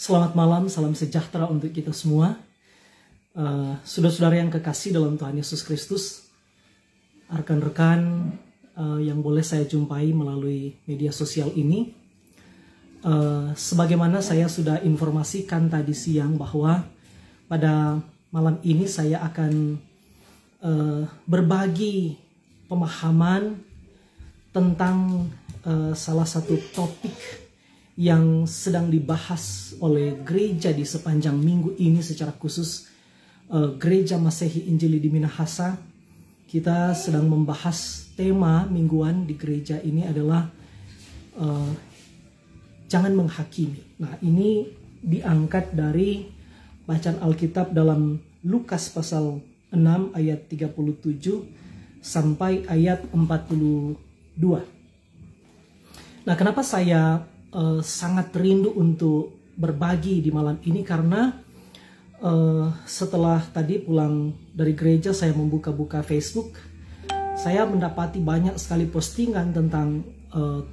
Selamat malam, salam sejahtera untuk kita semua. Saudara-saudara yang kekasih dalam Tuhan Yesus Kristus, rekan-rekan yang boleh saya jumpai melalui media sosial ini. Sebagaimana saya sudah informasikan tadi siang bahwa pada malam ini saya akan berbagi pemahaman tentang salah satu topik yang sedang dibahas oleh gereja di sepanjang minggu ini, secara khusus Gereja Masehi Injili di Minahasa. Kita sedang membahas tema mingguan di gereja ini adalah jangan menghakimi. Nah, ini diangkat dari bacaan Alkitab dalam Lukas pasal 6 ayat 37 sampai ayat 42. Nah, kenapa saya sangat rindu untuk berbagi di malam ini, karena setelah tadi pulang dari gereja saya membuka-buka Facebook, saya mendapati banyak sekali postingan tentang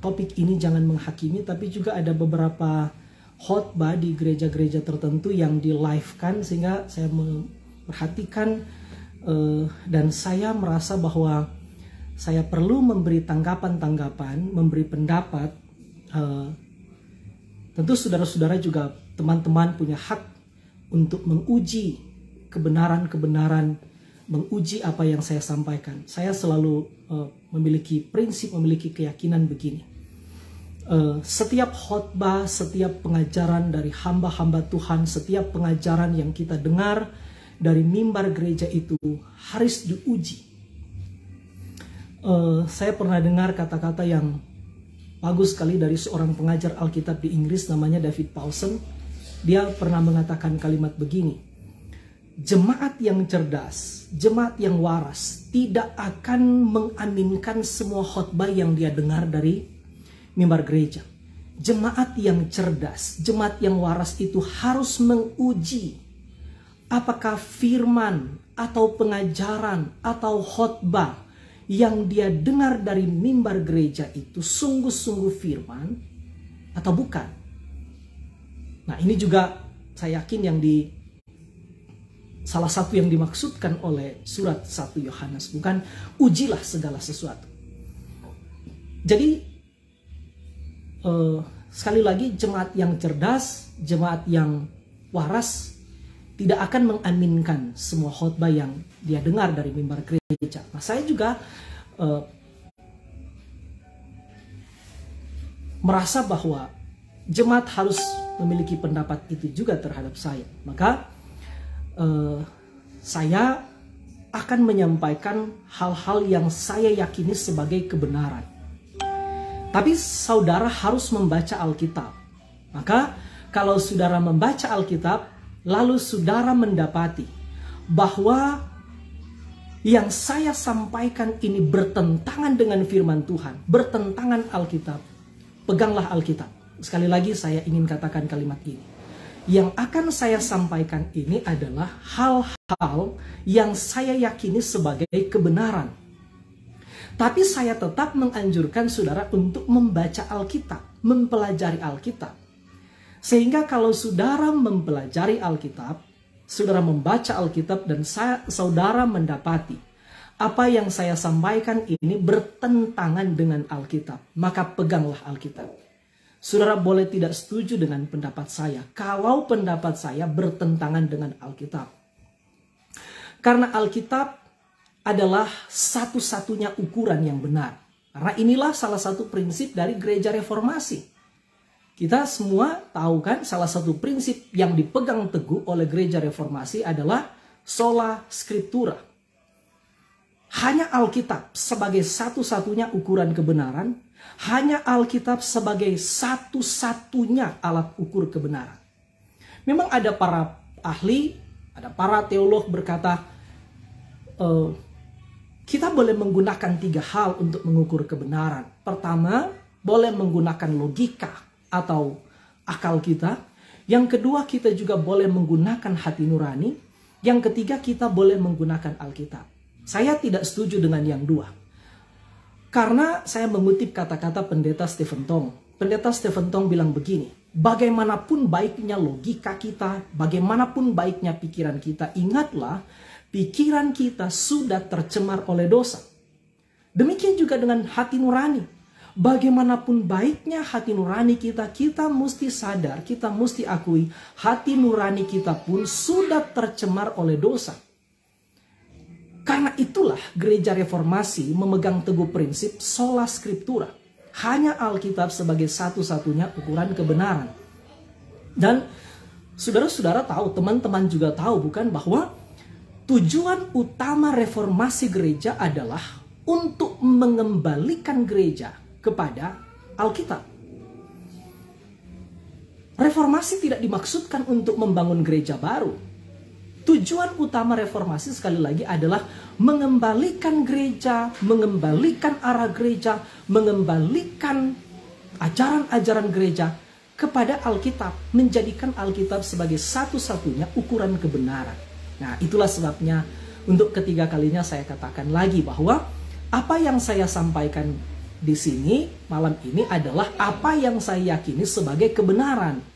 topik ini, jangan menghakimi, tapi juga ada beberapa khotbah di gereja-gereja tertentu yang di live-kan, sehingga saya memperhatikan dan saya merasa bahwa saya perlu memberi tanggapan-tanggapan, memberi pendapat. Tentu saudara-saudara juga, teman-teman punya hak untuk menguji kebenaran-kebenaran, menguji apa yang saya sampaikan. Saya selalu memiliki prinsip, memiliki keyakinan begini. Setiap khotbah, setiap pengajaran dari hamba-hamba Tuhan, setiap pengajaran yang kita dengar dari mimbar gereja itu harus diuji. Saya pernah dengar kata-kata yang bagus sekali dari seorang pengajar Alkitab di Inggris, namanya David Powson. Dia pernah mengatakan kalimat begini: jemaat yang cerdas, jemaat yang waras tidak akan mengaminkan semua khotbah yang dia dengar dari mimbar gereja. Jemaat yang cerdas, jemaat yang waras itu harus menguji apakah firman atau pengajaran atau khotbah yang dia dengar dari mimbar gereja itu sungguh-sungguh firman atau bukan. Nah, ini juga saya yakin yang salah satu yang dimaksudkan oleh surat 1 Yohanes, bukan ujilah segala sesuatu. Jadi sekali lagi, jemaat yang cerdas, jemaat yang waras tidak akan mengaminkan semua khotbah yang dia dengar dari mimbar gereja. Nah, saya juga merasa bahwa jemaat harus memiliki pendapat itu juga terhadap saya. Maka saya akan menyampaikan hal-hal yang saya yakini sebagai kebenaran. Tapi saudara harus membaca Alkitab. Maka kalau saudara membaca Alkitab, lalu saudara mendapati bahwa yang saya sampaikan ini bertentangan dengan firman Tuhan, bertentangan Alkitab, peganglah Alkitab. Sekali lagi saya ingin katakan kalimat ini. Yang akan saya sampaikan ini adalah hal-hal yang saya yakini sebagai kebenaran. Tapi saya tetap menganjurkan saudara untuk membaca Alkitab, mempelajari Alkitab. Sehingga kalau saudara mempelajari Alkitab, saudara membaca Alkitab dan saudara mendapati apa yang saya sampaikan ini bertentangan dengan Alkitab, maka peganglah Alkitab. Saudara boleh tidak setuju dengan pendapat saya kalau pendapat saya bertentangan dengan Alkitab. Karena Alkitab adalah satu-satunya ukuran yang benar. Karena inilah salah satu prinsip dari gereja reformasi. Kita semua tahu kan, salah satu prinsip yang dipegang teguh oleh gereja reformasi adalah sola scriptura. Hanya Alkitab sebagai satu-satunya ukuran kebenaran, hanya Alkitab sebagai satu-satunya alat ukur kebenaran. Memang ada para ahli, ada para teolog berkata, kita boleh menggunakan 3 hal untuk mengukur kebenaran. Pertama, boleh menggunakan logika atau akal kita. Yang kedua, kita juga boleh menggunakan hati nurani. Yang ketiga, kita boleh menggunakan Alkitab. Saya tidak setuju dengan yang dua. Karena saya mengutip kata-kata pendeta Stephen Tong. Pendeta Stephen Tong bilang begini, bagaimanapun baiknya logika kita, bagaimanapun baiknya pikiran kita, ingatlah pikiran kita sudah tercemar oleh dosa. Demikian juga dengan hati nurani. Bagaimanapun baiknya hati nurani kita, kita mesti sadar, kita mesti akui hati nurani kita pun sudah tercemar oleh dosa. Karena itulah gereja reformasi memegang teguh prinsip sola scriptura. Hanya Alkitab sebagai satu-satunya ukuran kebenaran. Dan saudara-saudara tahu, teman-teman juga tahu bukan, bahwa tujuan utama reformasi gereja adalah untuk mengembalikan gereja kepada Alkitab. Reformasi tidak dimaksudkan untuk membangun gereja baru. Tujuan utama reformasi sekali lagi adalah mengembalikan gereja, mengembalikan arah gereja, mengembalikan ajaran-ajaran gereja kepada Alkitab, menjadikan Alkitab sebagai satu-satunya ukuran kebenaran. Nah, itulah sebabnya untuk ketiga kalinya saya katakan lagi bahwa apa yang saya sampaikan di sini malam ini adalah apa yang saya yakini sebagai kebenaran.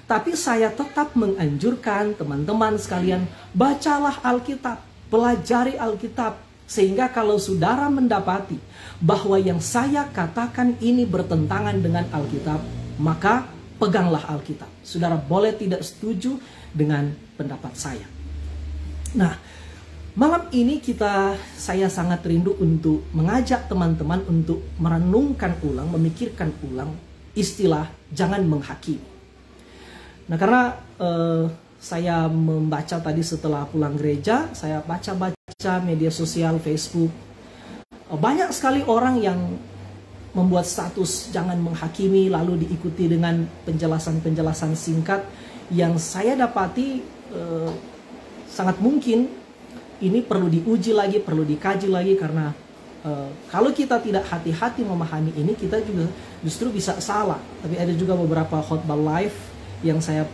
Tapi saya tetap menganjurkan teman-teman sekalian, bacalah Alkitab, pelajari Alkitab. Sehingga kalau saudara mendapati bahwa yang saya katakan ini bertentangan dengan Alkitab, maka peganglah Alkitab. Saudara boleh tidak setuju dengan pendapat saya. Nah, malam ini saya sangat rindu untuk mengajak teman-teman untuk merenungkan ulang, memikirkan ulang istilah jangan menghakimi. Nah, karena saya membaca tadi setelah pulang gereja, saya baca-baca media sosial, Facebook. Banyak sekali orang yang membuat status jangan menghakimi, lalu diikuti dengan penjelasan-penjelasan singkat yang saya dapati sangat mungkin ini perlu diuji lagi, perlu dikaji lagi, karena kalau kita tidak hati-hati memahami ini, kita juga justru bisa salah. Tapi ada juga beberapa khotbah live yang saya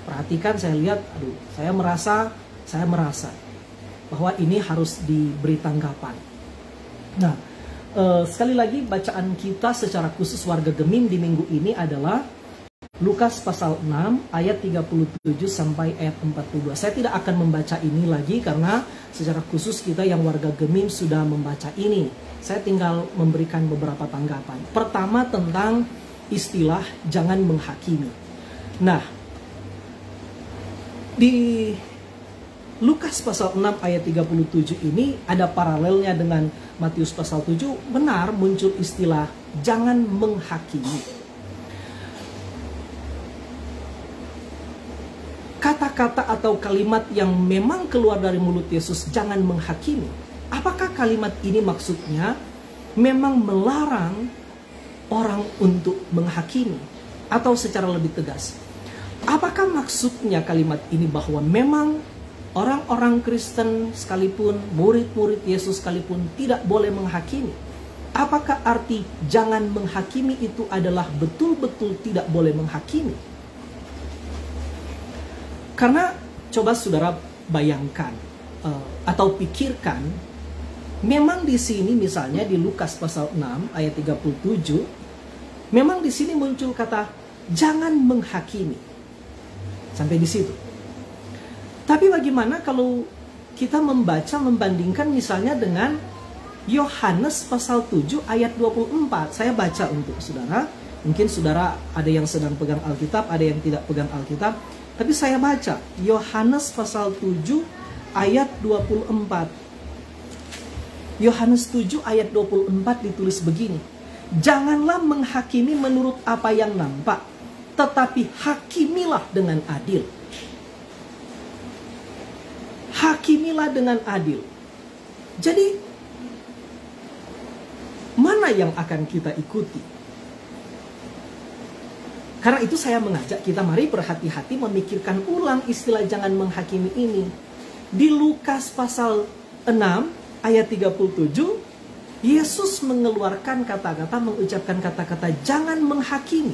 perhatikan, saya lihat, saya merasa bahwa ini harus diberi tanggapan. Nah, sekali lagi bacaan kita secara khusus warga Gemim di minggu ini adalah Lukas pasal 6 ayat 37 sampai ayat 42. Saya tidak akan membaca ini lagi karena secara khusus kita yang warga Gemim sudah membaca ini. Saya tinggal memberikan beberapa tanggapan. Pertama, tentang istilah jangan menghakimi. Nah, di Lukas pasal 6 ayat 37 ini ada paralelnya dengan Matius pasal 7, benar muncul istilah jangan menghakimi. Kata-kata atau kalimat yang memang keluar dari mulut Yesus, jangan menghakimi. Apakah kalimat ini maksudnya memang melarang orang untuk menghakimi? Atau secara lebih tegas, apakah maksudnya kalimat ini bahwa memang orang-orang Kristen sekalipun, murid-murid Yesus sekalipun tidak boleh menghakimi? Apakah arti jangan menghakimi itu adalah betul-betul tidak boleh menghakimi? Karena coba saudara bayangkan atau pikirkan, memang di sini misalnya di Lukas pasal 6 ayat 37, memang di sini muncul kata jangan menghakimi. Sampai di situ. Tapi bagaimana kalau kita membandingkan misalnya dengan Yohanes pasal 7 ayat 24. Saya baca untuk saudara. Mungkin saudara ada yang sedang pegang Alkitab, ada yang tidak pegang Alkitab. Tapi saya baca Yohanes pasal 7 ayat 24. Yohanes 7 ayat 24 ditulis begini. Janganlah menghakimi menurut apa yang nampak, tetapi hakimilah dengan adil. Hakimilah dengan adil. Jadi, mana yang akan kita ikuti? Karena itu saya mengajak kita, mari berhati-hati memikirkan ulang istilah jangan menghakimi ini. Di Lukas pasal 6 ayat 37, Yesus mengeluarkan kata-kata, mengucapkan kata-kata jangan menghakimi.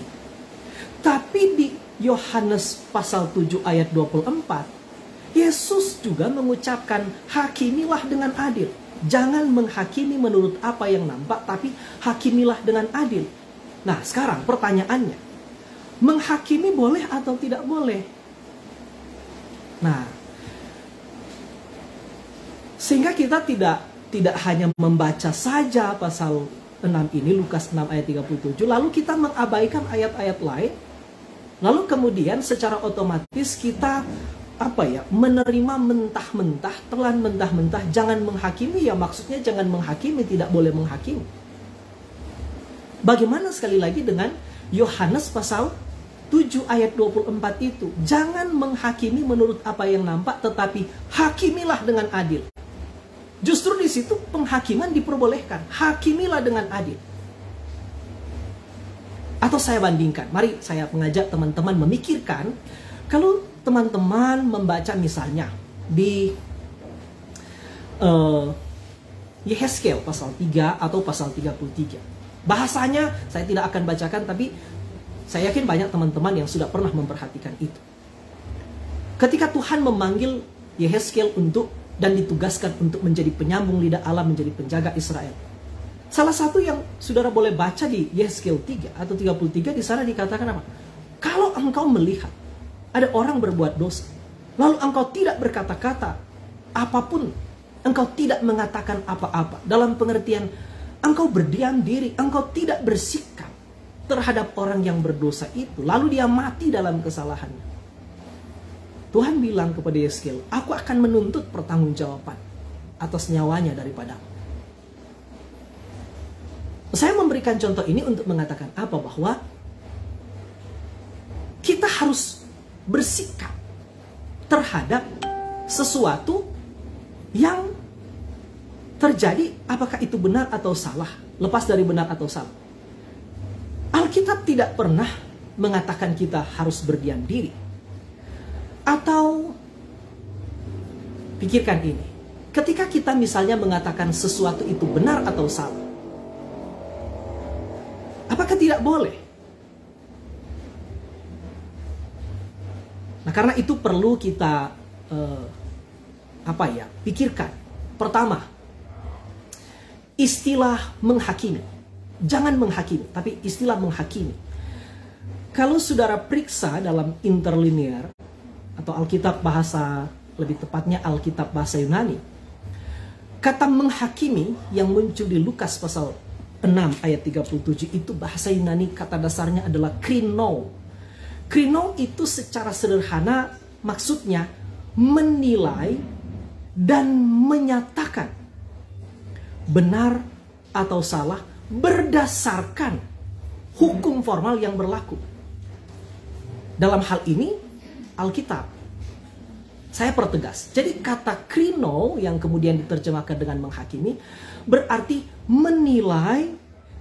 Tapi di Yohanes pasal 7 ayat 24, Yesus juga mengucapkan hakimilah dengan adil. Jangan menghakimi menurut apa yang nampak, tapi hakimilah dengan adil. Nah, sekarang pertanyaannya, menghakimi boleh atau tidak boleh. Nah, sehingga kita tidak hanya membaca saja pasal 6 ini, Lukas 6 ayat 37, lalu kita mengabaikan ayat-ayat lain, lalu kemudian secara otomatis kita menerima mentah-mentah, telan mentah-mentah, jangan menghakimi, ya maksudnya jangan menghakimi, tidak boleh menghakimi. Bagaimana sekali lagi dengan Yohanes pasal 7 ayat 24 itu, jangan menghakimi menurut apa yang nampak, tetapi hakimilah dengan adil. Justru di situ penghakiman diperbolehkan. Hakimilah dengan adil. Atau saya bandingkan, mari saya mengajak teman-teman memikirkan, kalau teman-teman membaca misalnya di Yehezkiel pasal 3 atau pasal 33. Bahasanya saya tidak akan bacakan, tapi saya yakin banyak teman-teman yang sudah pernah memperhatikan itu. Ketika Tuhan memanggil Yehezkiel dan ditugaskan untuk menjadi penyambung lidah Allah, menjadi penjaga Israel. Salah satu yang saudara boleh baca di Yehezkiel 3 atau 33, di sana dikatakan apa? Kalau engkau melihat ada orang berbuat dosa, lalu engkau tidak berkata-kata apapun, engkau tidak mengatakan apa-apa, dalam pengertian engkau berdiam diri, engkau tidak bersikap terhadap orang yang berdosa itu, lalu dia mati dalam kesalahannya. Tuhan bilang kepada Yehezkiel, aku akan menuntut pertanggungjawaban atas nyawanya daripadamu. Saya memberikan contoh ini untuk mengatakan apa? Bahwa kita harus bersikap terhadap sesuatu yang terjadi, apakah itu benar atau salah, lepas dari benar atau salah. Alkitab tidak pernah mengatakan kita harus berdiam diri. Atau pikirkan ini, ketika kita misalnya mengatakan sesuatu itu benar atau salah, apakah tidak boleh? Nah, karena itu perlu kita pikirkan. Pertama, istilah menghakimi. Jangan menghakimi, tapi istilah menghakimi. Kalau saudara periksa dalam interlinear atau Alkitab bahasa, lebih tepatnya Alkitab bahasa Yunani, kata menghakimi yang muncul di Lukas pasal 6 ayat 37 itu bahasa Yunani, kata dasarnya adalah krino. Krino itu secara sederhana maksudnya menilai dan menyatakan benar atau salah berdasarkan hukum formal yang berlaku. Dalam hal ini Alkitab, saya pertegas. Jadi kata krino yang kemudian diterjemahkan dengan menghakimi berarti menilai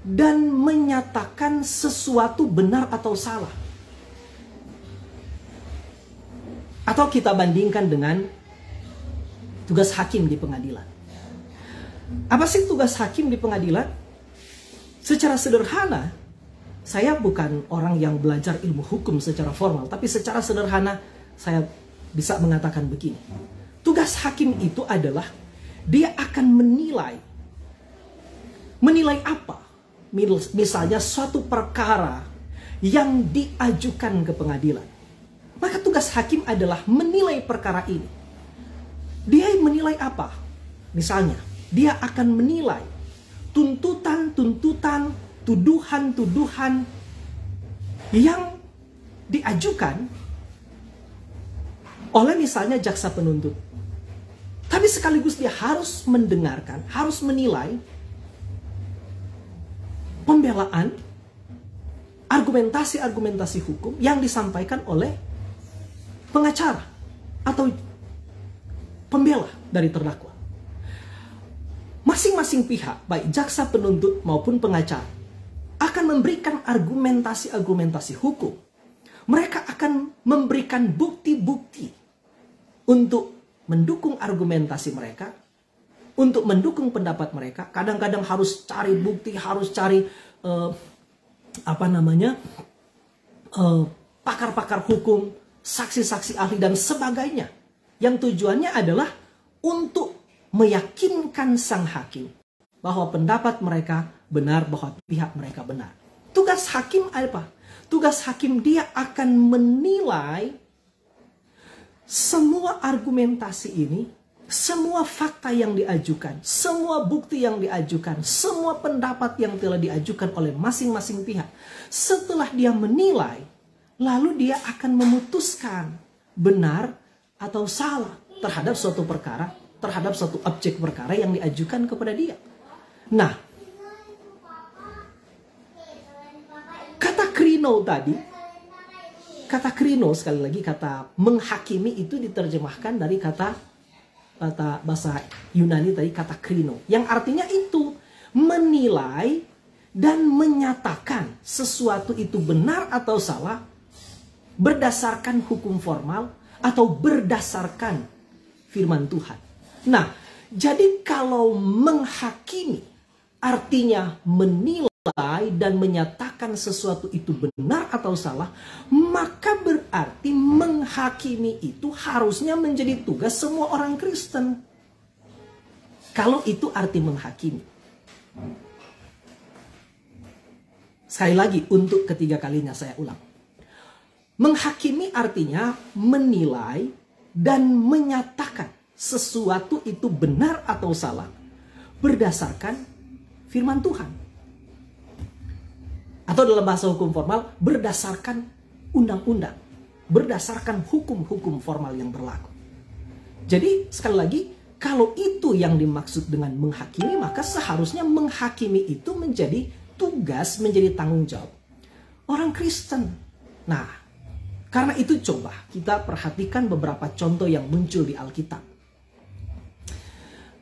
dan menyatakan sesuatu benar atau salah. Atau kita bandingkan dengan tugas hakim di pengadilan. Apa sih tugas hakim di pengadilan? Secara sederhana, saya bukan orang yang belajar ilmu hukum secara formal, tapi secara sederhana saya bisa mengatakan begini. Tugas hakim itu adalah dia akan menilai. Menilai apa? Misalnya suatu perkara yang diajukan ke pengadilan. Maka tugas hakim adalah menilai perkara ini. Dia menilai apa? Misalnya, dia akan menilai tuntutan-tuntutan, tuduhan-tuduhan yang diajukan oleh misalnya jaksa penuntut. Tapi sekaligus dia harus mendengarkan, harus menilai pembelaan, argumentasi-argumentasi hukum yang disampaikan oleh pengacara atau pembela dari terdakwa. Masing-masing pihak, baik jaksa penuntut maupun pengacara, akan memberikan argumentasi-argumentasi hukum. Mereka akan memberikan bukti-bukti untuk mendukung argumentasi mereka, untuk mendukung pendapat mereka. Kadang-kadang harus cari bukti, harus cari pakar-pakar hukum, saksi-saksi ahli dan sebagainya. Yang tujuannya adalah untuk meyakinkan sang hakim bahwa pendapat mereka benar, bahwa pihak mereka benar. Tugas hakim apa? Tugas hakim, dia akan menilai semua argumentasi ini, semua fakta yang diajukan, semua bukti yang diajukan, semua pendapat yang telah diajukan oleh masing-masing pihak. Setelah dia menilai, lalu dia akan memutuskan benar atau salah terhadap suatu perkara, terhadap suatu objek perkara yang diajukan kepada dia. Nah, kata krino tadi, kata krino sekali lagi, kata menghakimi itu diterjemahkan dari kata bahasa Yunani tadi, kata krino, yang artinya itu menilai dan menyatakan sesuatu itu benar atau salah berdasarkan hukum formal atau berdasarkan firman Tuhan. Nah, jadi kalau menghakimi artinya menilai dan menyatakan sesuatu itu benar atau salah, maka berarti menghakimi itu harusnya menjadi tugas semua orang Kristen. Kalau itu arti menghakimi. Sekali lagi, untuk ketiga kalinya saya ulang. Menghakimi artinya menilai dan menyatakan sesuatu itu benar atau salah berdasarkan firman Tuhan. Atau dalam bahasa hukum formal, berdasarkan undang-undang, berdasarkan hukum-hukum formal yang berlaku. Jadi sekali lagi, kalau itu yang dimaksud dengan menghakimi, maka seharusnya menghakimi itu menjadi tugas, menjadi tanggung jawab orang Kristen. Nah, karena itu coba kita perhatikan beberapa contoh yang muncul di Alkitab.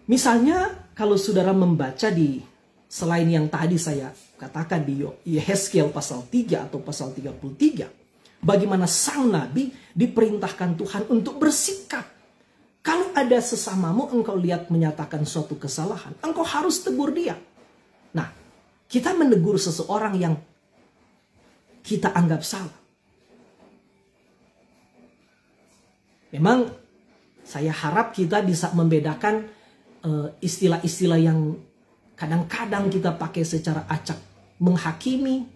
Misalnya kalau saudara membaca di, selain yang tadi saya katakan di Yehezkiel pasal 3 atau pasal 33, bagaimana sang nabi diperintahkan Tuhan untuk bersikap. Kalau ada sesamamu engkau lihat menyatakan suatu kesalahan, engkau harus tegur dia. Nah, kita menegur seseorang yang kita anggap salah. Memang saya harap kita bisa membedakan istilah-istilah yang kadang-kadang kita pakai secara acak. Menghakimi,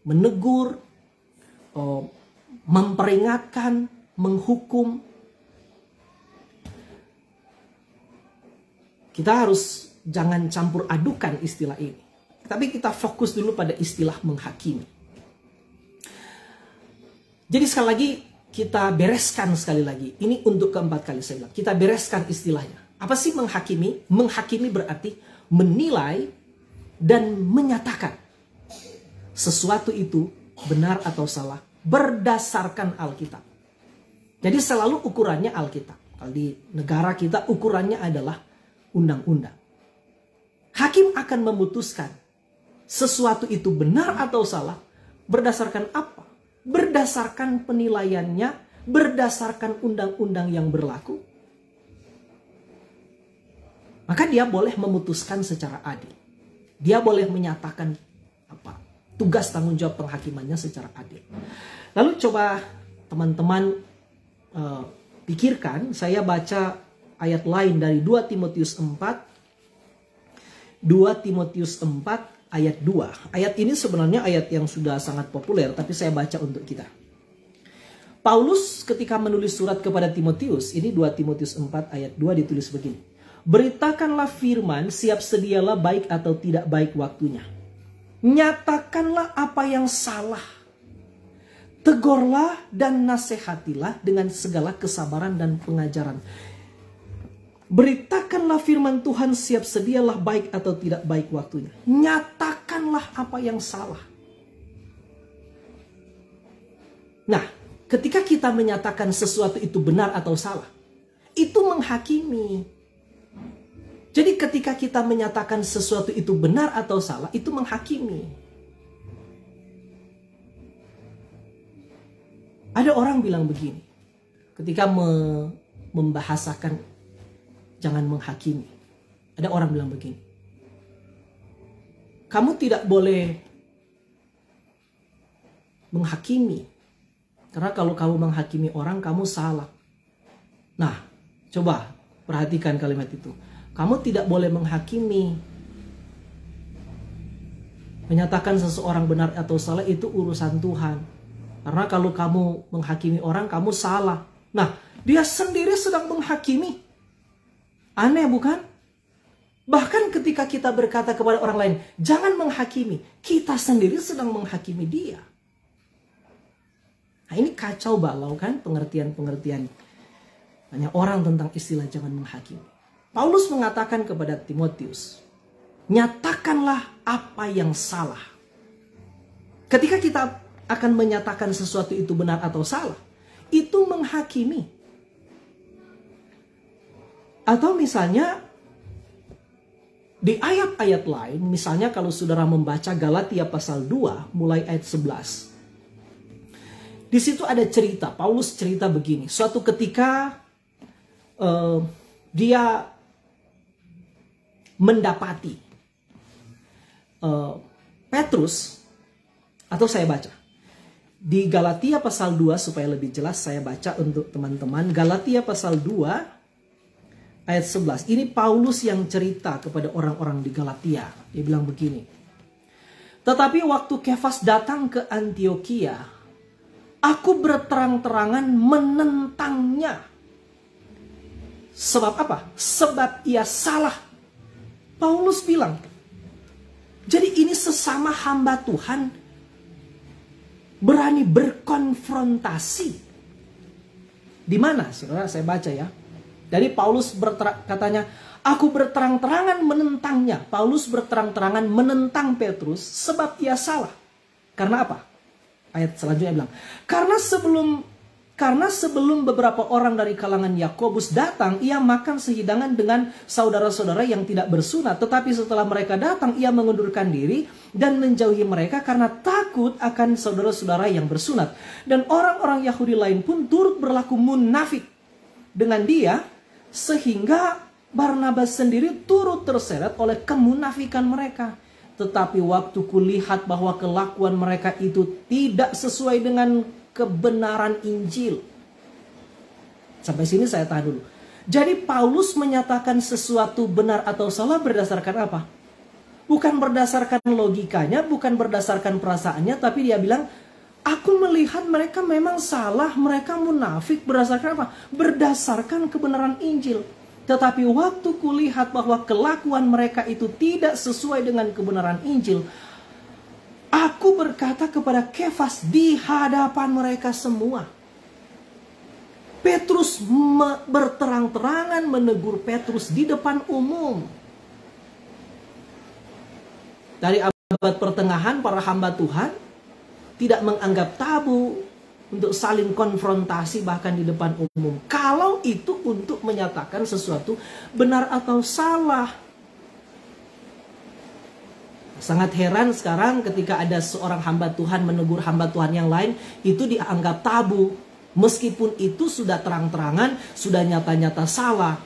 menegur, memperingatkan, menghukum. Kita harus jangan campur adukan istilah ini. Tapi kita fokus dulu pada istilah menghakimi. Jadi sekali lagi, kita bereskan sekali lagi. Ini untuk keempat kali saya bilang. Kita bereskan istilahnya. Apa sih menghakimi? Menghakimi berarti menilai dan menyatakan sesuatu itu benar atau salah berdasarkan Alkitab. Jadi selalu ukurannya Alkitab. Kalau di negara kita ukurannya adalah undang-undang. Hakim akan memutuskan sesuatu itu benar atau salah berdasarkan apa? Berdasarkan penilaiannya, berdasarkan undang-undang yang berlaku. Maka dia boleh memutuskan secara adil. Dia boleh menyatakan tugas tanggung jawab penghakimannya secara adil. Lalu coba teman-teman pikirkan, saya baca ayat lain dari 2 Timotius 4. 2 Timotius 4 ayat 2. Ayat ini sebenarnya ayat yang sudah sangat populer, tapi saya baca untuk kita. Paulus ketika menulis surat kepada Timotius, ini 2 Timotius 4 ayat 2 ditulis begini. Beritakanlah firman, siap sedialah baik atau tidak baik waktunya. Nyatakanlah apa yang salah. Tegurlah dan nasihatilah dengan segala kesabaran dan pengajaran. Beritakanlah firman Tuhan, siap sedialah baik atau tidak baik waktunya. Nyatakanlah apa yang salah. Nah, ketika kita menyatakan sesuatu itu benar atau salah, itu menghakimi. Jadi ketika kita menyatakan sesuatu itu benar atau salah, itu menghakimi. Ada orang bilang begini, ketika membahasakan jangan menghakimi. Ada orang bilang begini, kamu tidak boleh menghakimi. Karena kalau kamu menghakimi orang, kamu salah. Nah, coba perhatikan kalimat itu. Kamu tidak boleh menghakimi. Menyatakan seseorang benar atau salah itu urusan Tuhan. Karena kalau kamu menghakimi orang, kamu salah. Nah, dia sendiri sedang menghakimi. Aneh bukan? Bahkan ketika kita berkata kepada orang lain, jangan menghakimi, kita sendiri sedang menghakimi dia. Nah, ini kacau balau kan pengertian-pengertian banyak orang tentang istilah jangan menghakimi. Paulus mengatakan kepada Timotius, nyatakanlah apa yang salah. Ketika kita akan menyatakan sesuatu itu benar atau salah, itu menghakimi. Atau misalnya di ayat-ayat lain, misalnya kalau saudara membaca Galatia pasal 2 mulai ayat 11. Di situ ada cerita, Paulus cerita begini. Suatu ketika dia mendapati Petrus, atau saya baca di Galatia pasal 2 supaya lebih jelas saya baca untuk teman-teman. Galatia pasal 2 ayat 11. Ini Paulus yang cerita kepada orang-orang di Galatia. Dia bilang begini. Tetapi waktu Kefas datang ke Antiokhia, aku berterang-terangan menentangnya. Sebab apa? Sebab ia salah. Paulus bilang. Jadi ini sesama hamba Tuhan berani berkonfrontasi. Di mana? Saudara, saya baca ya. Jadi Paulus katanya, aku berterang-terangan menentangnya. Paulus berterang-terangan menentang Petrus sebab ia salah. Karena apa? Ayat selanjutnya bilang, karena sebelum beberapa orang dari kalangan Yakobus datang, ia makan sehidangan dengan saudara-saudara yang tidak bersunat. Tetapi setelah mereka datang, ia mengundurkan diri dan menjauhi mereka karena takut akan saudara-saudara yang bersunat. Dan orang-orang Yahudi lain pun turut berlaku munafik dengan dia, sehingga Barnabas sendiri turut terseret oleh kemunafikan mereka. Tetapi waktu kulihat bahwa kelakuan mereka itu tidak sesuai dengan kebenaran Injil. Sampai sini saya tahan dulu. Jadi Paulus menyatakan sesuatu benar atau salah berdasarkan apa? Bukan berdasarkan logikanya, bukan berdasarkan perasaannya, tapi dia bilang, aku melihat mereka memang salah, mereka munafik. Berdasarkan apa? Berdasarkan kebenaran Injil. Tetapi waktu kulihat bahwa kelakuan mereka itu tidak sesuai dengan kebenaran Injil, aku berkata kepada Kefas di hadapan mereka semua. Petrus berterang-terangan menegur Petrus di depan umum. Dari abad pertengahan, para hamba Tuhan tidak menganggap tabu untuk saling konfrontasi bahkan di depan umum. Kalau itu untuk menyatakan sesuatu benar atau salah. Sangat heran sekarang ketika ada seorang hamba Tuhan menegur hamba Tuhan yang lain, itu dianggap tabu. Meskipun itu sudah terang-terangan, sudah nyata-nyata salah.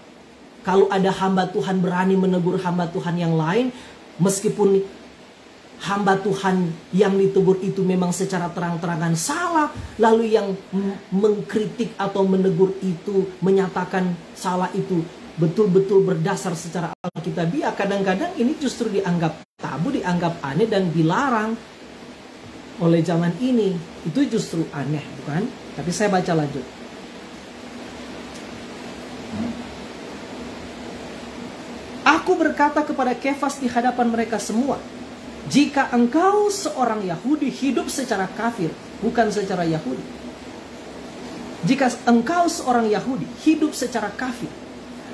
Kalau ada hamba Tuhan berani menegur hamba Tuhan yang lain, meskipun hamba Tuhan yang ditegur itu memang secara terang-terangan salah, lalu yang mengkritik atau menegur itu, menyatakan salah itu betul-betul berdasar secara alkitabiah, kadang-kadang ini justru dianggap tabu, dianggap aneh dan dilarang oleh zaman ini. Itu justru aneh, bukan? Tapi saya baca lanjut. Aku berkata kepada Kefas di hadapan mereka semua, jika engkau seorang Yahudi hidup secara kafir, bukan secara Yahudi. Jika engkau seorang Yahudi hidup secara kafir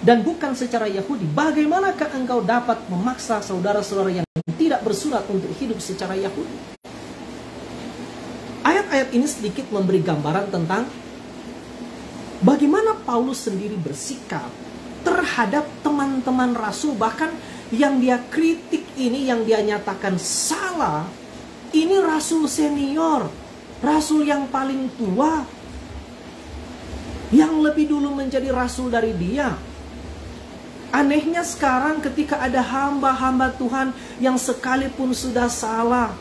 dan bukan secara Yahudi, bagaimanakah engkau dapat memaksa saudara-saudara yang tidak bersunat untuk hidup secara Yahudi? Ayat-ayat ini sedikit memberi gambaran tentang bagaimana Paulus sendiri bersikap terhadap teman-teman rasul, bahkan yang dia kritik ini, yang dia nyatakan salah, ini rasul senior, rasul yang paling tua, yang lebih dulu menjadi rasul dari dia. Anehnya sekarang ketika ada hamba-hamba Tuhan yang sekalipun sudah salah,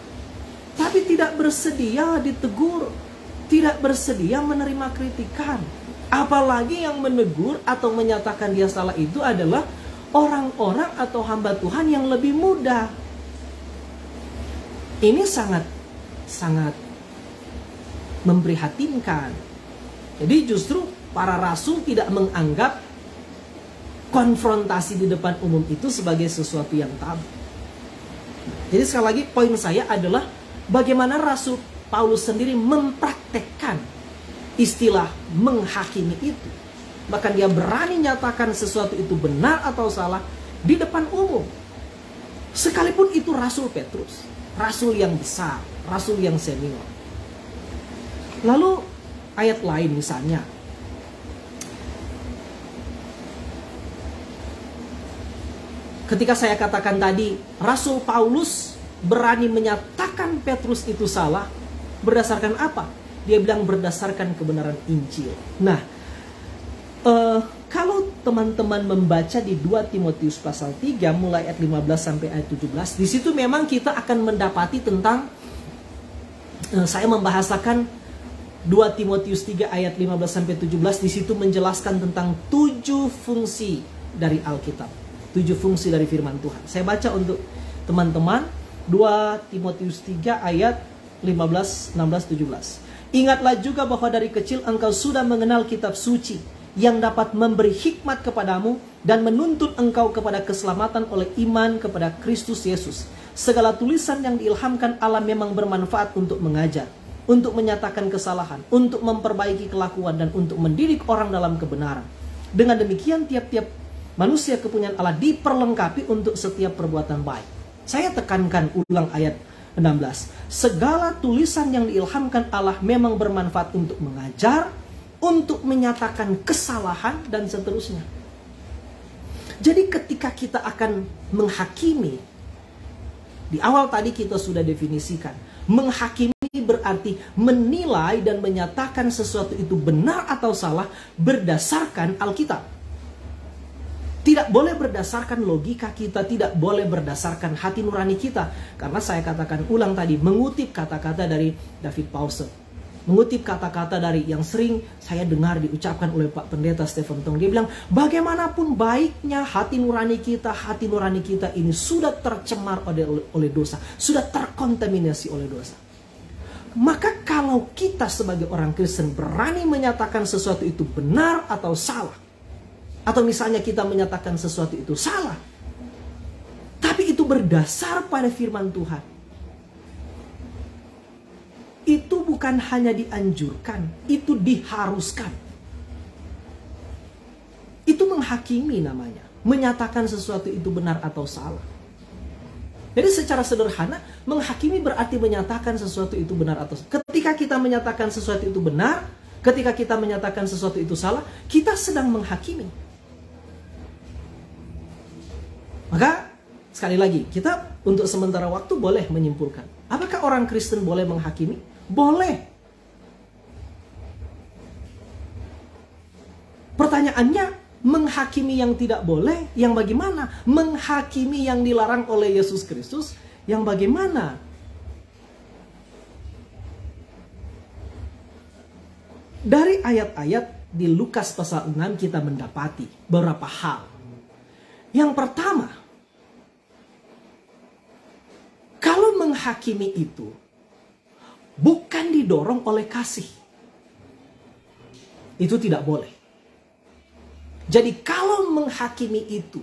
tapi tidak bersedia ditegur, tidak bersedia menerima kritikan. Apalagi yang menegur atau menyatakan dia salah itu adalah orang-orang atau hamba Tuhan yang lebih muda. Ini sangat memprihatinkan. Jadi justru para rasul tidak menganggap konfrontasi di depan umum itu sebagai sesuatu yang tabu. Jadi sekali lagi poin saya adalah bagaimana Rasul Paulus sendiri mempraktekkan istilah menghakimi itu. Bahkan dia berani nyatakan sesuatu itu benar atau salah di depan umum. Sekalipun itu Rasul Petrus, Rasul yang besar, Rasul yang senior. Lalu ayat lain misalnya, ketika saya katakan tadi, Rasul Paulus berani menyatakan Petrus itu salah, berdasarkan apa? Dia bilang berdasarkan kebenaran Injil. Nah, kalau teman-teman membaca di 2 Timotius pasal 3, mulai ayat 15 sampai ayat 17, di situ memang kita akan mendapati tentang, saya membahasakan 2 Timotius 3 ayat 15 sampai 17, di situ menjelaskan tentang 7 fungsi dari Alkitab. 7 fungsi dari firman Tuhan. Saya baca untuk teman-teman 2 Timotius 3 ayat 15, 16, 17. Ingatlah juga bahwa dari kecil engkau sudah mengenal kitab suci yang dapat memberi hikmat kepadamu dan menuntun engkau kepada keselamatan oleh iman kepada Kristus Yesus. Segala tulisan yang diilhamkan Allah memang bermanfaat untuk mengajar, untuk menyatakan kesalahan, untuk memperbaiki kelakuan, dan untuk mendidik orang dalam kebenaran. Dengan demikian tiap-tiap manusia kepunyaan Allah diperlengkapi untuk setiap perbuatan baik. Saya tekankan ulang ayat 16. Segala tulisan yang diilhamkan Allah memang bermanfaat untuk mengajar, untuk menyatakan kesalahan, dan seterusnya. Jadi ketika kita akan menghakimi, di awal tadi kita sudah definisikan, menghakimi berarti menilai dan menyatakan sesuatu itu benar atau salah berdasarkan Alkitab. Tidak boleh berdasarkan logika kita, tidak boleh berdasarkan hati nurani kita. Karena saya katakan ulang tadi, mengutip kata-kata dari David Pawson, mengutip kata-kata dari yang sering saya dengar diucapkan oleh Pak Pendeta Stephen Tong. Dia bilang, bagaimanapun baiknya hati nurani kita ini sudah tercemar oleh dosa, sudah terkontaminasi oleh dosa. Maka kalau kita sebagai orang Kristen berani menyatakan sesuatu itu benar atau salah, atau misalnya kita menyatakan sesuatu itu salah, tapi itu berdasar pada firman Tuhan, itu bukan hanya dianjurkan, itu diharuskan. Itu menghakimi namanya, menyatakan sesuatu itu benar atau salah. Jadi secara sederhana, menghakimi berarti menyatakan sesuatu itu benar atau salah. Ketika kita menyatakan sesuatu itu benar, ketika kita menyatakan sesuatu itu salah, kita sedang menghakimi. Maka sekali lagi, kita untuk sementara waktu boleh menyimpulkan, apakah orang Kristen boleh menghakimi? Boleh. Pertanyaannya, menghakimi yang tidak boleh, yang bagaimana? Menghakimi yang dilarang oleh Yesus Kristus, yang bagaimana? Dari ayat-ayat di Lukas pasal 6 kita mendapati beberapa hal. Yang pertama, kalau menghakimi itu bukan didorong oleh kasih, itu tidak boleh. Jadi kalau menghakimi itu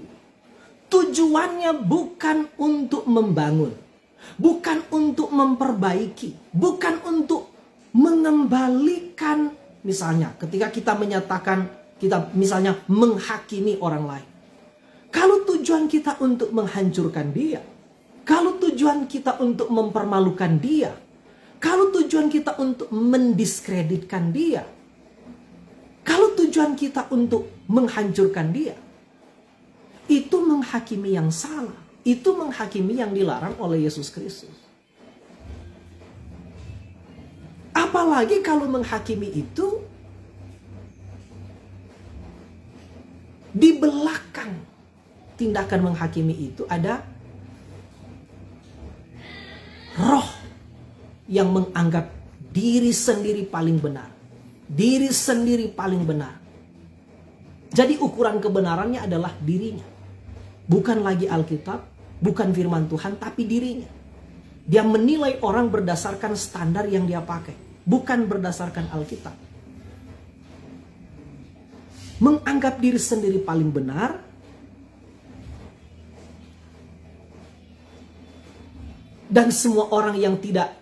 tujuannya bukan untuk membangun, bukan untuk memperbaiki, bukan untuk mengembalikan, misalnya ketika kita menyatakan kita misalnya menghakimi orang lain. Kalau tujuan kita untuk menghancurkan dia, kalau tujuan kita untuk mempermalukan dia, kalau tujuan kita untuk mendiskreditkan dia, kalau tujuan kita untuk menghancurkan dia, itu menghakimi yang salah. Itu menghakimi yang dilarang oleh Yesus Kristus. Apalagi kalau menghakimi itu di belakang tindakan menghakimi itu ada roh yang menganggap diri sendiri paling benar. Diri sendiri paling benar. Jadi ukuran kebenarannya adalah dirinya. Bukan lagi Alkitab, bukan firman Tuhan, tapi dirinya. Dia menilai orang berdasarkan standar yang dia pakai, bukan berdasarkan Alkitab. Menganggap diri sendiri paling benar, dan semua orang yang tidak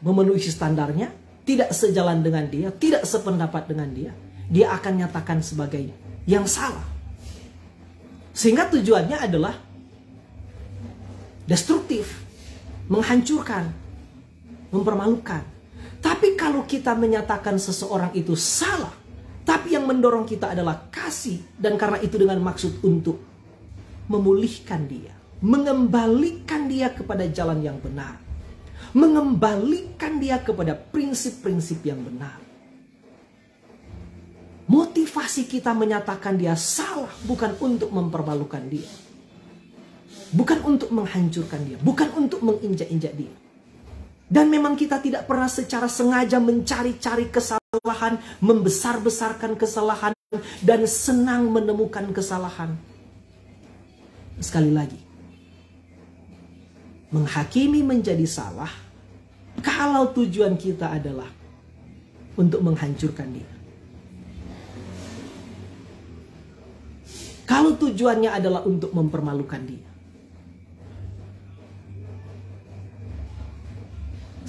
memenuhi standarnya, tidak sejalan dengan dia, tidak sependapat dengan dia, dia akan nyatakan sebagai yang salah. Sehingga tujuannya adalah destruktif, menghancurkan, mempermalukan. Tapi kalau kita menyatakan seseorang itu salah, tapi yang mendorong kita adalah kasih, dan karena itu dengan maksud untuk memulihkan dia, mengembalikan dia kepada jalan yang benar, mengembalikan dia kepada prinsip-prinsip yang benar. Motivasi kita menyatakan dia salah bukan untuk mempermalukan dia, bukan untuk menghancurkan dia, bukan untuk menginjak-injak dia. Dan memang kita tidak pernah secara sengaja mencari-cari kesalahan, membesar-besarkan kesalahan, dan senang menemukan kesalahan. Sekali lagi, menghakimi menjadi salah kalau tujuan kita adalah untuk menghancurkan dia. Kalau tujuannya adalah untuk mempermalukan dia.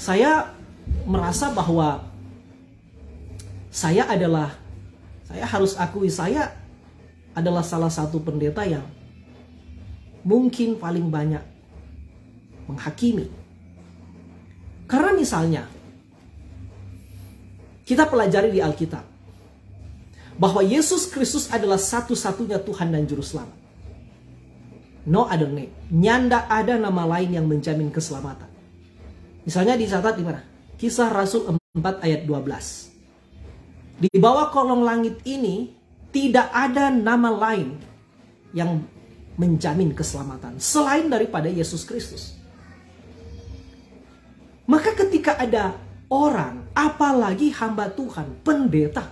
Saya merasa bahwa saya harus akui saya adalah salah satu pendeta yang mungkin paling banyak menghakimi. Karena misalnya kita pelajari di Alkitab bahwa Yesus Kristus adalah satu-satunya Tuhan dan Juru Selamat. No other name. Nyanda ada nama lain yang menjamin keselamatan. Misalnya dicatat di mana? Kisah Rasul 4 ayat 12. Di bawah kolong langit ini tidak ada nama lain yang menjamin keselamatan selain daripada Yesus Kristus. Maka ketika ada orang, apalagi hamba Tuhan, pendeta,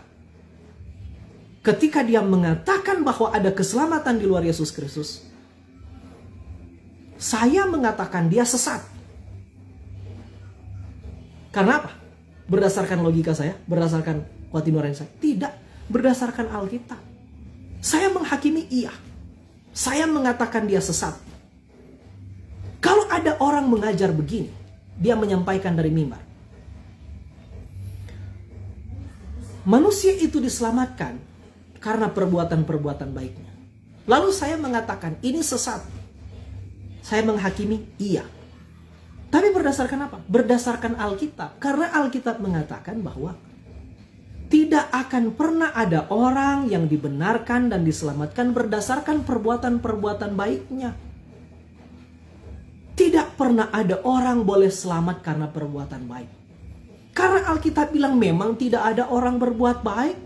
ketika dia mengatakan bahwa ada keselamatan di luar Yesus Kristus, saya mengatakan dia sesat. Karena apa? Berdasarkan logika saya, berdasarkan hati nurani saya, tidak berdasarkan Alkitab. Saya menghakimi iya. Saya mengatakan dia sesat. Kalau ada orang mengajar begini, dia menyampaikan dari mimbar, manusia itu diselamatkan karena perbuatan-perbuatan baiknya. Lalu saya mengatakan ini sesat. Saya menghakimi iya. Tapi berdasarkan apa? Berdasarkan Alkitab. Karena Alkitab mengatakan bahwa tidak akan pernah ada orang yang dibenarkan dan diselamatkan berdasarkan perbuatan-perbuatan baiknya. Tidak pernah ada orang boleh selamat karena perbuatan baik. Karena Alkitab bilang memang tidak ada orang berbuat baik.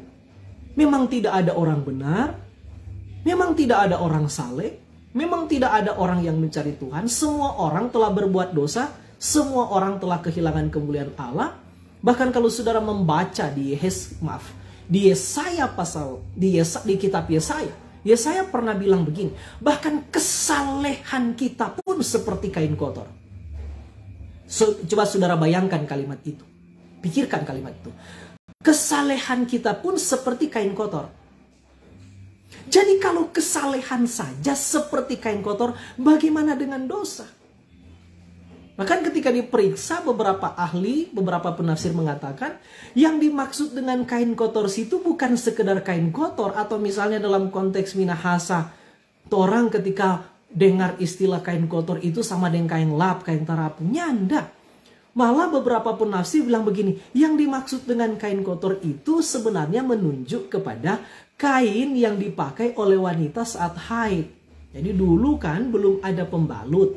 Memang tidak ada orang benar. Memang tidak ada orang saleh. Memang tidak ada orang yang mencari Tuhan. Semua orang telah berbuat dosa. Semua orang telah kehilangan kemuliaan Allah. Bahkan kalau saudara membaca di Yesaya di kitab Yesaya pernah bilang begini, bahkan kesalehan kita pun seperti kain kotor. Coba saudara bayangkan kalimat itu. Pikirkan kalimat itu. Kesalehan kita pun seperti kain kotor. Jadi kalau kesalehan saja seperti kain kotor, bagaimana dengan dosa? Bahkan ketika diperiksa, beberapa ahli, beberapa penafsir mengatakan yang dimaksud dengan kain kotor situ bukan sekedar kain kotor, atau misalnya dalam konteks minahasa, orang ketika dengar istilah kain kotor itu sama dengan kain lap, kain tarapu, nyanda. Malah beberapa penafsir bilang begini, yang dimaksud dengan kain kotor itu sebenarnya menunjuk kepada kain yang dipakai oleh wanita saat haid. Jadi dulu kan belum ada pembalut.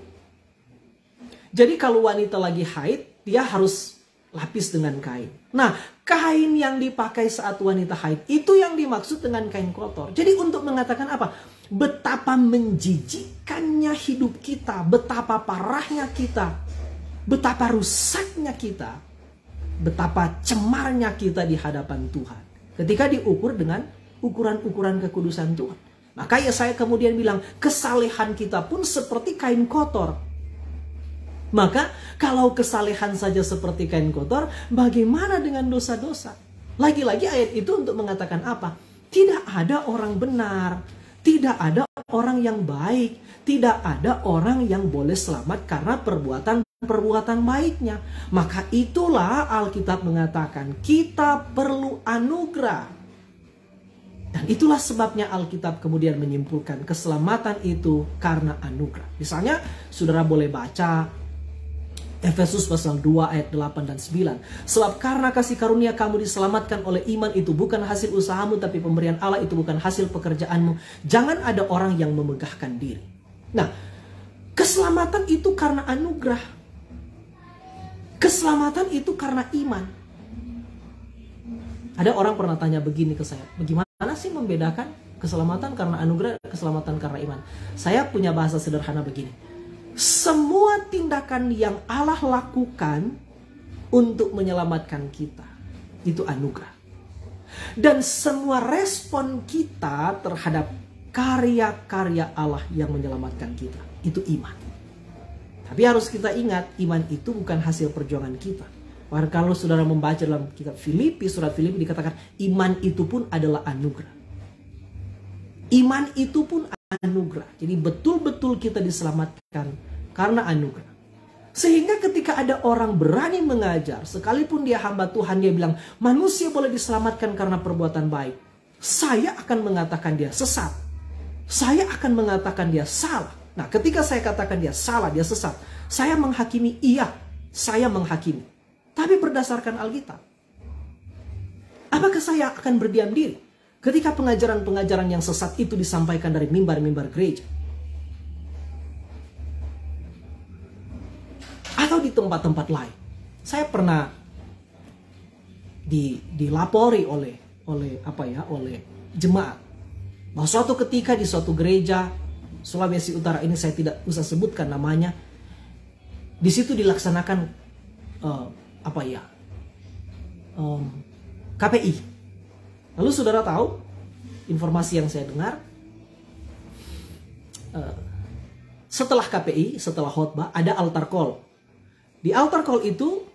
Jadi kalau wanita lagi haid, dia harus lapis dengan kain. Nah, kain yang dipakai saat wanita haid, itu yang dimaksud dengan kain kotor. Jadi untuk mengatakan apa? Betapa menjijikkannya hidup kita, betapa parahnya kita, betapa rusaknya kita, betapa cemarnya kita di hadapan Tuhan. Ketika diukur dengan ukuran-ukuran kekudusan Tuhan. Maka saya kemudian bilang, kesalehan kita pun seperti kain kotor. Maka kalau kesalehan saja seperti kain kotor, bagaimana dengan dosa-dosa? Lagi-lagi ayat itu untuk mengatakan apa? Tidak ada orang benar, tidak ada orang yang baik, tidak ada orang yang boleh selamat karena perbuatan baiknya. Maka itulah Alkitab mengatakan kita perlu anugerah. Dan itulah sebabnya Alkitab kemudian menyimpulkan keselamatan itu karena anugerah. Misalnya saudara boleh baca Efesus pasal 2 ayat 8 dan 9. Sebab karena kasih karunia kamu diselamatkan oleh iman itu bukan hasil usahamu, tapi pemberian Allah itu bukan hasil pekerjaanmu. Jangan ada orang yang memegahkan diri. Nah, keselamatan itu karena anugerah. Keselamatan itu karena iman. Ada orang pernah tanya begini ke saya, bagaimana sih membedakan keselamatan karena anugerah, keselamatan karena iman? Saya punya bahasa sederhana begini. Semua tindakan yang Allah lakukan untuk menyelamatkan kita, itu anugerah. Dan semua respon kita terhadap karya-karya Allah yang menyelamatkan kita, itu iman. Tapi harus kita ingat, iman itu bukan hasil perjuangan kita. Bahkan kalau saudara membaca dalam kitab Filipi, surat Filipi dikatakan, iman itu pun adalah anugerah. Iman itu pun anugerah. Jadi betul-betul kita diselamatkan karena anugerah. Sehingga ketika ada orang berani mengajar, sekalipun dia hamba Tuhan, dia bilang manusia boleh diselamatkan karena perbuatan baik, saya akan mengatakan dia sesat. Saya akan mengatakan dia salah. Nah, ketika saya katakan dia salah, dia sesat, saya menghakimi, iya, saya menghakimi. Tapi berdasarkan Alkitab, apakah saya akan berdiam diri ketika pengajaran-pengajaran yang sesat itu disampaikan dari mimbar-mimbar gereja? Atau di tempat-tempat lain. Saya pernah dilapori oleh jemaat bahwa suatu ketika di suatu gereja Sulawesi Utara, ini saya tidak usah sebutkan namanya, di situ dilaksanakan KPI. Lalu saudara tahu informasi yang saya dengar, setelah KPI, setelah khotbah ada altar call. Di altar call itu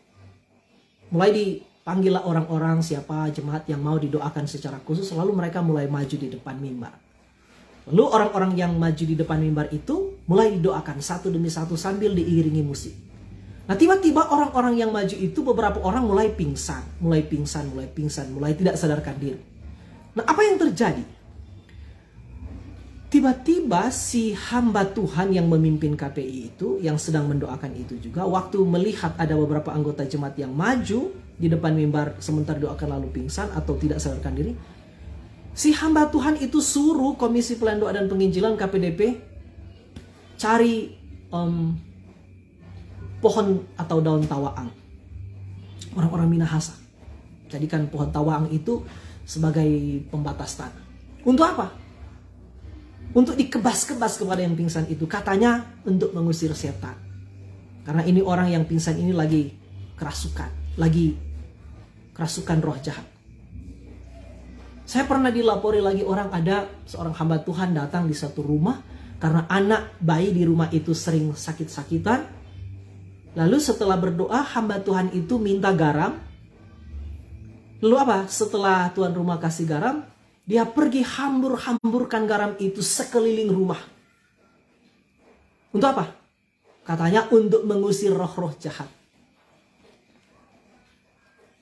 mulai dipanggillah orang-orang, siapa jemaat yang mau didoakan secara khusus, lalu mereka mulai maju di depan mimbar. Lalu orang-orang yang maju di depan mimbar itu mulai didoakan satu demi satu sambil diiringi musik. Nah, tiba-tiba orang-orang yang maju itu beberapa orang mulai pingsan, mulai tidak sadarkan diri. Nah, apa yang terjadi? Tiba-tiba si hamba Tuhan yang memimpin KPI itu, yang sedang mendoakan itu juga, waktu melihat ada beberapa anggota jemaat yang maju di depan mimbar sementara doakan lalu pingsan atau tidak sadarkan diri, si hamba Tuhan itu suruh Komisi Pelayanan Doa dan Penginjilan KPDP cari pohon atau daun tawaang. Orang-orang Minahasa jadikan pohon tawaang itu sebagai pembatas tanah. Untuk apa? Untuk dikebas-kebas kepada yang pingsan itu. Katanya untuk mengusir setan. Karena ini orang yang pingsan ini lagi kerasukan. Lagi kerasukan roh jahat. Saya pernah dilapori lagi orang, ada seorang hamba Tuhan datang di satu rumah. Karena anak bayi di rumah itu sering sakit-sakitan. Lalu setelah berdoa, hamba Tuhan itu minta garam. Lalu apa? Setelah tuan rumah kasih garam, dia pergi hamburkan garam itu sekeliling rumah. Untuk apa? Katanya untuk mengusir roh-roh jahat.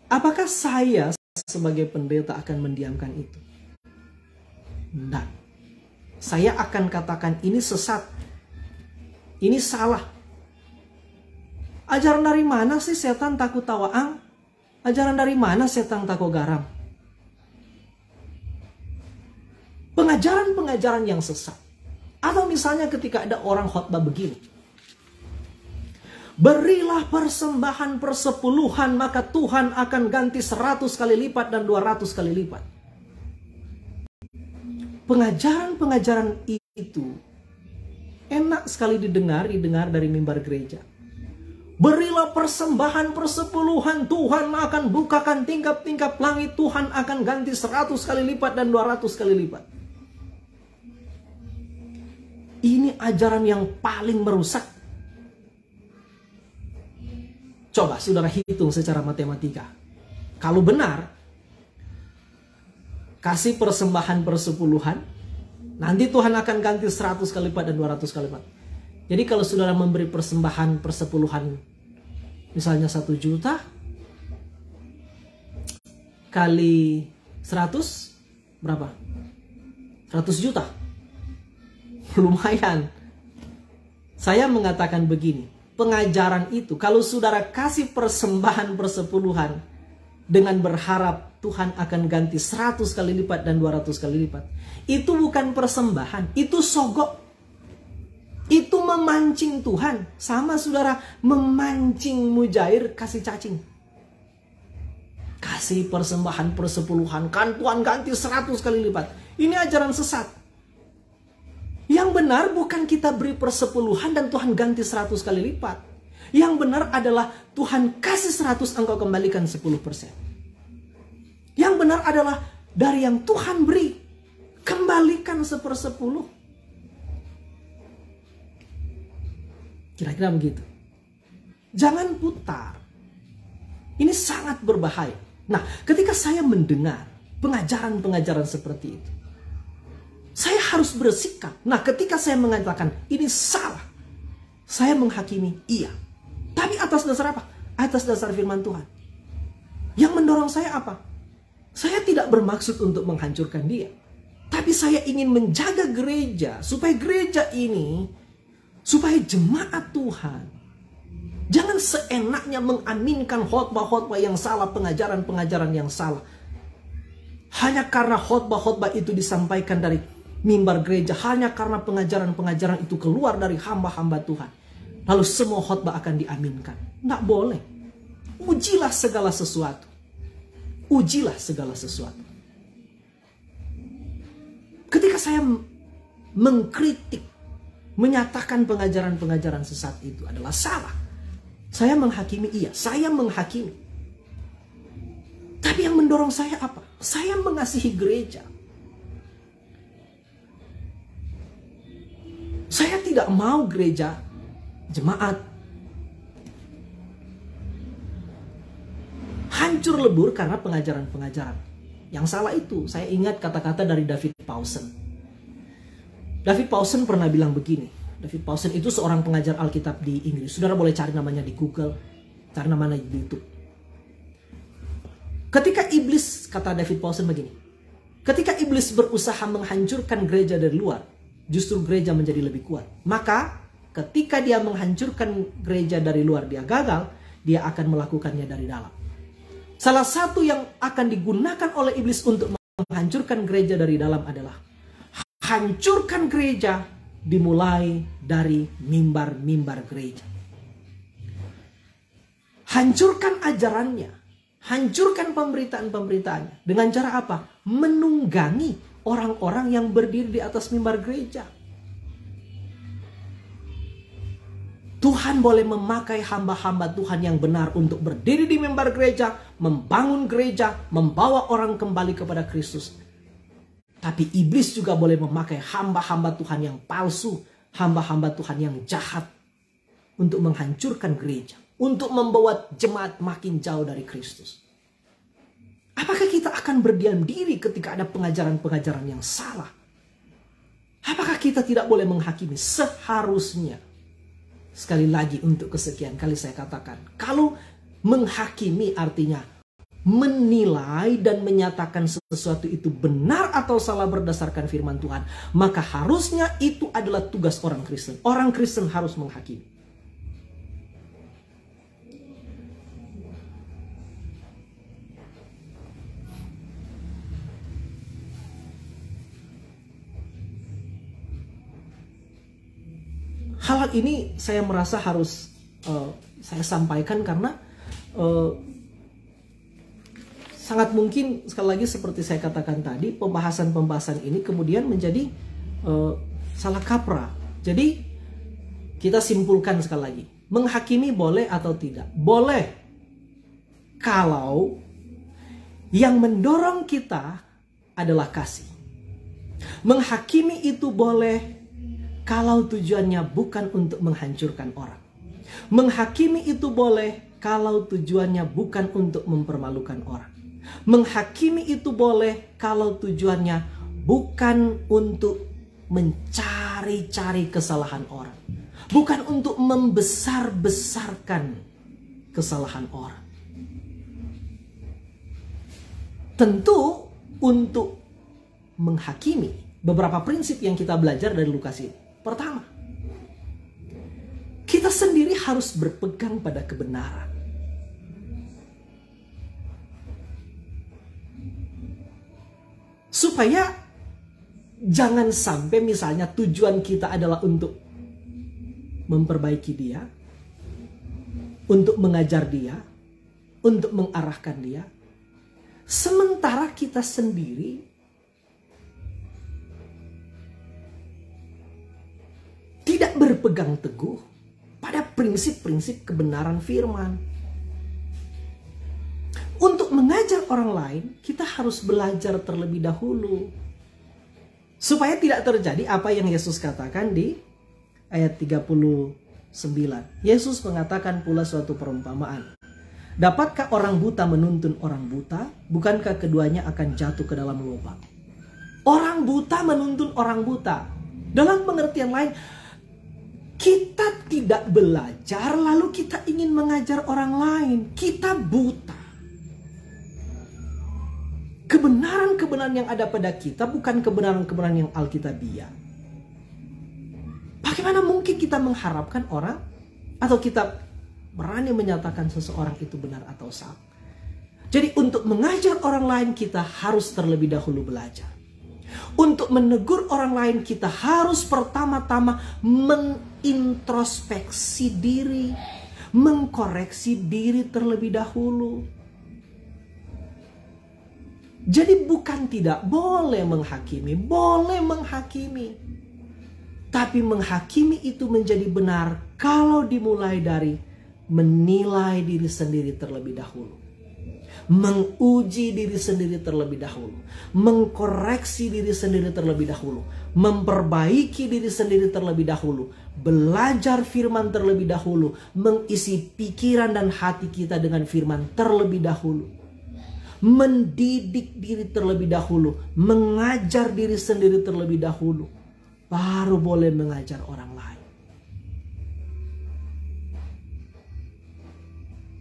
Apakah saya sebagai pendeta akan mendiamkan itu? Tidak. Saya akan katakan ini sesat. Ini salah. Ajaran dari mana sih setan takut tawaang? Ajaran dari mana setan takut garam? Pengajaran-pengajaran yang sesat. Atau misalnya ketika ada orang khotbah begini. Berilah persembahan persepuluhan, maka Tuhan akan ganti 100 kali lipat dan 200 kali lipat. Pengajaran-pengajaran itu enak sekali didengar dari mimbar gereja. Berilah persembahan persepuluhan, Tuhan akan bukakan tingkap-tingkap langit, Tuhan akan ganti 100 kali lipat dan 200 kali lipat. Ini ajaran yang paling merusak. Coba saudara hitung secara matematika. Kalau benar, kasih persembahan persepuluhan, nanti Tuhan akan ganti 100 kali lipat dan 200 kali lipat. Jadi kalau saudara memberi persembahan persepuluhan, misalnya 1 juta, kali 100, berapa? 100 juta. Lumayan. Saya mengatakan begini, pengajaran itu, kalau saudara kasih persembahan persepuluhan dengan berharap Tuhan akan ganti 100 kali lipat dan 200 kali lipat, itu bukan persembahan, itu sogok. Itu memancing Tuhan. Sama saudara memancing mujair kasih cacing. Kasih persembahan persepuluhan, kan Tuhan ganti 100 kali lipat. Ini ajaran sesat. Yang benar bukan kita beri persepuluhan dan Tuhan ganti 100 kali lipat. Yang benar adalah Tuhan kasih 100, engkau kembalikan 10%. Yang benar adalah dari yang Tuhan beri, kembalikan 1/10. Kira-kira begitu. Jangan putar. Ini sangat berbahaya. Nah, ketika saya mendengar pengajaran-pengajaran seperti itu, saya harus bersikap. Nah, ketika saya mengatakan ini salah, saya menghakimi iya. Tapi atas dasar apa? Atas dasar firman Tuhan. Yang mendorong saya apa? Saya tidak bermaksud untuk menghancurkan dia. Tapi saya ingin menjaga gereja. Supaya gereja ini, supaya jemaat Tuhan, jangan seenaknya mengaminkan khotbah-khotbah yang salah, pengajaran-pengajaran yang salah. Hanya karena khotbah-khotbah itu disampaikan dari mimbar gereja, hanya karena pengajaran-pengajaran itu keluar dari hamba-hamba Tuhan, lalu semua khotbah akan diaminkan. Tidak boleh. Ujilah segala sesuatu. Ujilah segala sesuatu. Ketika saya mengkritik, menyatakan pengajaran-pengajaran sesat itu adalah salah, saya menghakimi iya, saya menghakimi. Tapi yang mendorong saya apa? Saya mengasihi gereja. Saya tidak mau gereja, jemaat hancur lebur karena pengajaran-pengajaran yang salah itu. Saya ingat kata-kata dari David Powson. David Powson pernah bilang begini. David Powson itu seorang pengajar Alkitab di Inggris. Saudara boleh cari namanya di Google, cari namanya di YouTube. Ketika iblis, kata David Powson begini, ketika iblis berusaha menghancurkan gereja dari luar, justru gereja menjadi lebih kuat. Maka ketika dia menghancurkan gereja dari luar, dia gagal, dia akan melakukannya dari dalam. Salah satu yang akan digunakan oleh iblis untuk menghancurkan gereja dari dalam adalah hancurkan gereja dimulai dari mimbar-mimbar gereja. Hancurkan ajarannya, hancurkan pemberitaan-pemberitaannya. Dengan cara apa? Menunggangi orang-orang yang berdiri di atas mimbar gereja. Tuhan boleh memakai hamba-hamba Tuhan yang benar untuk berdiri di mimbar gereja, membangun gereja, membawa orang kembali kepada Kristus. Tapi iblis juga boleh memakai hamba-hamba Tuhan yang palsu, hamba-hamba Tuhan yang jahat untuk menghancurkan gereja, untuk membawa jemaat makin jauh dari Kristus. Apakah kita akan berdiam diri ketika ada pengajaran-pengajaran yang salah? Apakah kita tidak boleh menghakimi? Seharusnya. Sekali lagi untuk kesekian kali saya katakan, kalau menghakimi artinya menilai dan menyatakan sesuatu itu benar atau salah berdasarkan firman Tuhan, maka harusnya itu adalah tugas orang Kristen. Orang Kristen harus menghakimi. Hal ini saya merasa harus saya sampaikan karena sangat mungkin sekali lagi seperti saya katakan tadi, pembahasan-pembahasan ini kemudian menjadi salah kaprah. Jadi kita simpulkan sekali lagi, menghakimi boleh atau tidak? Boleh kalau yang mendorong kita adalah kasih. Menghakimi itu boleh kalau tujuannya bukan untuk menghancurkan orang. Menghakimi itu boleh kalau tujuannya bukan untuk mempermalukan orang. Menghakimi itu boleh kalau tujuannya bukan untuk mencari-cari kesalahan orang. Bukan untuk membesar-besarkan kesalahan orang. Tentu untuk menghakimi, beberapa prinsip yang kita belajar dari Lukas ini. Pertama, kita sendiri harus berpegang pada kebenaran. Supaya jangan sampai misalnya tujuan kita adalah untuk memperbaiki dia, untuk mengajar dia, untuk mengarahkan dia. Sementara kita sendiri tidak berpegang teguh pada prinsip-prinsip kebenaran firman. Untuk mengajar orang lain, kita harus belajar terlebih dahulu. Supaya tidak terjadi apa yang Yesus katakan di ayat 39. Yesus mengatakan pula suatu perumpamaan. Dapatkah orang buta menuntun orang buta? Bukankah keduanya akan jatuh ke dalam lubang? Orang buta menuntun orang buta. Dalam pengertian lain, kita tidak belajar lalu kita ingin mengajar orang lain. Kita buta. Kebenaran-kebenaran yang ada pada kita bukan kebenaran-kebenaran yang alkitabiah. Bagaimana mungkin kita mengharapkan orang atau kita berani menyatakan seseorang itu benar atau salah? Jadi untuk mengajar orang lain kita harus terlebih dahulu belajar. Untuk menegur orang lain kita harus pertama-tama mengintrospeksi diri, mengkoreksi diri terlebih dahulu. Jadi bukan tidak boleh menghakimi, boleh menghakimi. Tapi menghakimi itu menjadi benar kalau dimulai dari menilai diri sendiri terlebih dahulu. Menguji diri sendiri terlebih dahulu. Mengkoreksi diri sendiri terlebih dahulu. Memperbaiki diri sendiri terlebih dahulu. Belajar firman terlebih dahulu. Mengisi pikiran dan hati kita dengan firman terlebih dahulu. Mendidik diri terlebih dahulu. Mengajar diri sendiri terlebih dahulu. Baru boleh mengajar orang lain.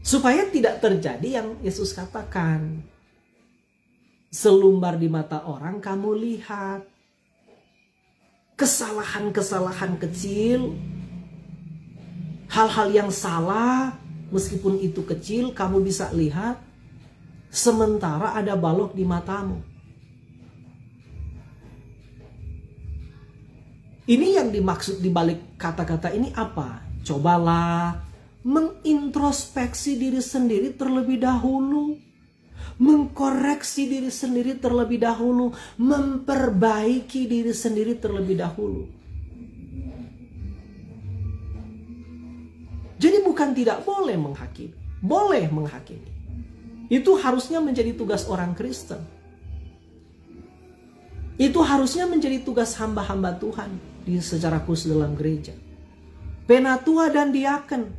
Supaya tidak terjadi yang Yesus katakan. Selumbar di mata orang kamu lihat. Kesalahan-kesalahan kecil. Hal-hal yang salah. Meskipun itu kecil kamu bisa lihat. Sementara ada balok di matamu. Ini yang dimaksud di balik kata-kata ini apa? Cobalah mengintrospeksi diri sendiri terlebih dahulu. Mengkoreksi diri sendiri terlebih dahulu. Memperbaiki diri sendiri terlebih dahulu. Jadi bukan tidak boleh menghakimi. Boleh menghakimi. Itu harusnya menjadi tugas orang Kristen. Itu harusnya menjadi tugas hamba-hamba Tuhan secara khusus dalam gereja. Penatua dan diaken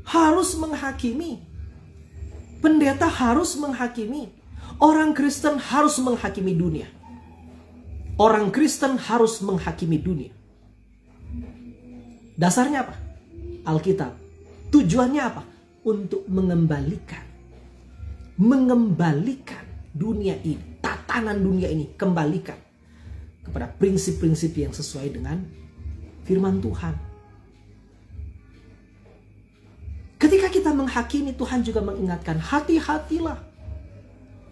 harus menghakimi. Pendeta harus menghakimi. Orang Kristen harus menghakimi dunia. Orang Kristen harus menghakimi dunia. Dasarnya apa? Alkitab. Tujuannya apa? Untuk mengembalikan dunia ini, tatanan dunia ini, kembalikan kepada prinsip-prinsip yang sesuai dengan firman Tuhan. Ketika kita menghakimi, Tuhan juga mengingatkan, hati-hatilah.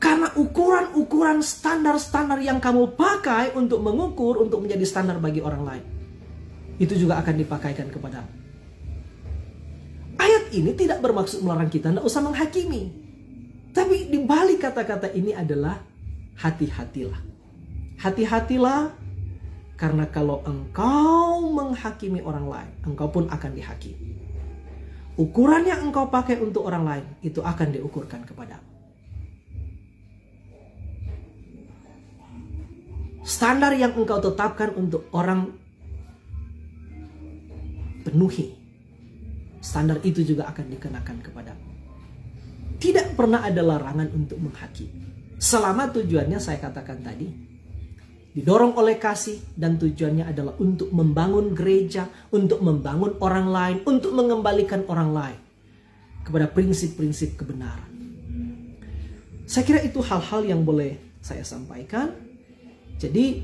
Karena ukuran-ukuran standar-standar yang kamu pakai untuk mengukur, untuk menjadi standar bagi orang lain, itu juga akan dipakaikan kepadamu. Ayat ini tidak bermaksud melarang kita tidak usah menghakimi. Tapi di balik kata-kata ini adalah hati-hatilah. Hati-hatilah karena kalau engkau menghakimi orang lain, engkau pun akan dihakimi. Ukuran yang engkau pakai untuk orang lain, itu akan diukurkan kepadamu. Standar yang engkau tetapkan untuk orang penuhi, standar itu juga akan dikenakan kepadamu. Tidak pernah ada larangan untuk menghakimi. Selama tujuannya saya katakan tadi, didorong oleh kasih dan tujuannya adalah untuk membangun gereja, untuk membangun orang lain, untuk mengembalikan orang lain kepada prinsip-prinsip kebenaran. Saya kira itu hal-hal yang boleh saya sampaikan. Jadi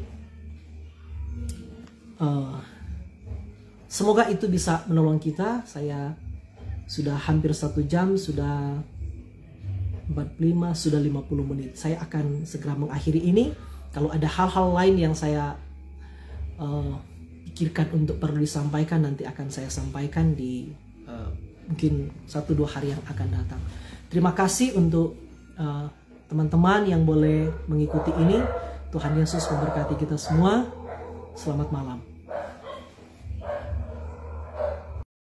semoga itu bisa menolong kita. Saya sudah hampir 1 jam, sudah 45, sudah 50 menit. Saya akan segera mengakhiri ini. Kalau ada hal-hal lain yang saya pikirkan untuk perlu disampaikan, nanti akan saya sampaikan di mungkin 1-2 hari yang akan datang. Terima kasih untuk teman-teman yang boleh mengikuti ini. Tuhan Yesus memberkati kita semua. Selamat malam.